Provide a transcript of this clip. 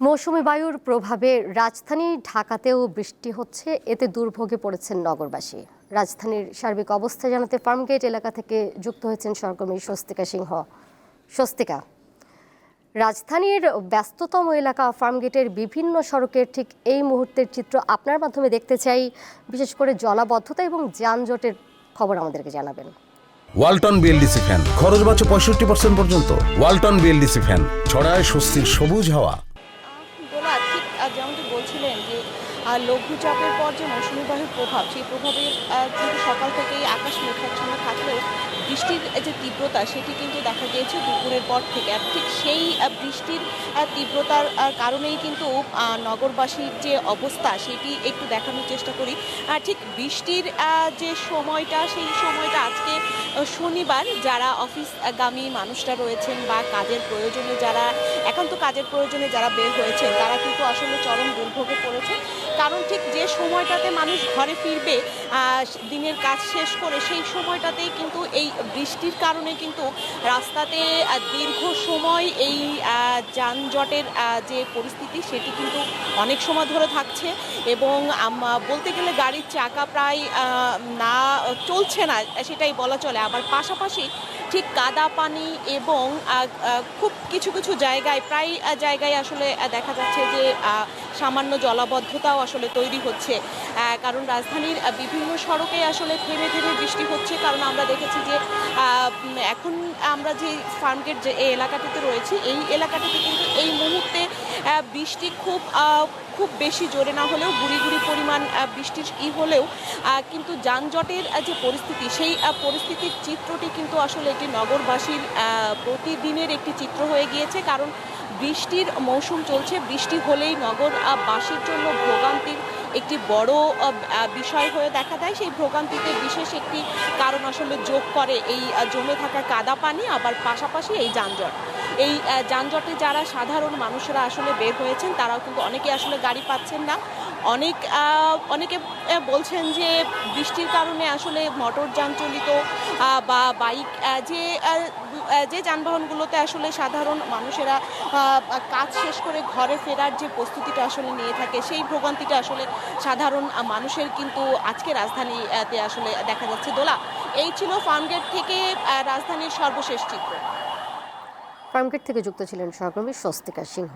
মৌসুমী বায়ুর প্রভাবে রাজধানী ঢাকাতেও বৃষ্টি হচ্ছে, এতে দুর্ভোগে পড়েছেন নগরবাসী। রাজধানীর সার্বিক অবস্থা জানাতে ফার্মগেট এলাকা থেকে যুক্ত হয়েছেন সহকর্মী স্বস্তিকা সিংহ। স্বস্তিকা, রাজধানীর ব্যস্ততম এলাকা ফার্মগেটের বিভিন্ন সড়কের ঠিক এই মুহূর্তের চিত্র আপনার মাধ্যমে দেখতে চাই। বিশেষ করে জলাবদ্ধতা এবং যানজটের খবর আমাদেরকে জানাবেন। ওয়ালটন বিএলডিসি ফ্যান, খরচ বাঁচে 65% পর্যন্ত। ওয়ালটন বিএলডিসি ফ্যান ছড়ায় স্বস্তির সবুজ হাওয়া। ঠিক যেমনটি বলছিলেন যে লঘুচাপের পর যে মৌসুমী বায়ুর প্রভাব, সেই প্রভাবে কিন্তু সকাল থেকেই আকাশ মেঘাচ্ছন্ন থাকলেও বৃষ্টির যে তীব্রতা সেটি কিন্তু দেখা গিয়েছে দুপুরের পর থেকে। আর ঠিক সেই বৃষ্টির তীব্রতার কারণেই কিন্তু নগরবাসীর যে অবস্থা সেটি একটু দেখানোর চেষ্টা করি। ঠিক বৃষ্টির যে সময়টা, সেই সময়টা আজকে শনিবার যারা অফিসগামী মানুষরা রয়েছেন বা কাজের প্রয়োজনে যারা একান্ত কাজের প্রয়োজনে যারা বের হয়েছেন, তারা কিন্তু আসলে চরম দুর্ভোগে পড়েছে। কারণ ঠিক যে সময়টাতে মানুষ ঘরে ফিরবে দিনের কাজ শেষ করে, সেই সময়টাতেই কিন্তু এই বৃষ্টির কারণে কিন্তু রাস্তাতে দীর্ঘ সময় এই যানজটের যে পরিস্থিতি সেটি কিন্তু অনেক সময় ধরে থাকছে এবং বলতে গেলে গাড়ির চাকা প্রায় না চলছে না সেটাই বলা চলে। আবার পাশাপাশি ঠিক কাদা পানি এবং খুব কিছু কিছু জায়গায় প্রায় জায়গায় আসলে দেখা যাচ্ছে যে সামান্য জলাবদ্ধতাও আসলে তৈরি হচ্ছে। কারণ রাজধানীর বিভিন্ন সড়কে আসলে থেমে থেমে বৃষ্টি হচ্ছে। কারণ আমরা দেখেছি যে এখন আমরা যে ফার্মগেট যে এই এলাকাটিতে রয়েছি, এই এলাকাটিতে কিন্তু এই মুহূর্তে বৃষ্টি খুব বেশি জোরে না হলেও গুড়ি গুড়ি পরিমাণ বৃষ্টির হলেও কিন্তু যানজটের যে পরিস্থিতি, সেই পরিস্থিতির চিত্রটি কিন্তু আসলে একটি নগরবাসীর প্রতিদিনের একটি চিত্র হয়ে গিয়েছে। কারণ বৃষ্টির মৌসুম চলছে, বৃষ্টি হলেই নগরবাসীর জন্য ভোগান্তির একটি বড় বিষয় হয়ে দেখা দেয়। সেই ভোগান্তিতে বিশেষ একটি কারণ আসলে যোগ করে এই জমে থাকা কাদা পানি, আবার পাশাপাশি এই যানজট। এই যানজটে যারা সাধারণ মানুষরা আসলে বের হয়েছেন, তারাও কিন্তু অনেকে আসলে গাড়ি পাচ্ছেন না। অনেকে বলছেন যে বৃষ্টির কারণে আসলে মোটর যান চালিত বা বাইক যে যানবাহনগুলোতে আসলে সাধারণ মানুষেরা কাজ শেষ করে ঘরে ফেরার যে প্রস্তুতিটা আসলে নিয়ে থাকে, সেই ভোগান্তিটা আসলে সাধারণ মানুষের কিন্তু আজকে রাজধানীতে আসলে দেখা যাচ্ছে। দোলা, এই ছিল ফার্মগেট থেকে রাজধানীর সর্বশেষ চিত্র। ফার্মগেট থেকে যুক্ত ছিলেন সহকর্মী স্বস্তিকা সিংহ।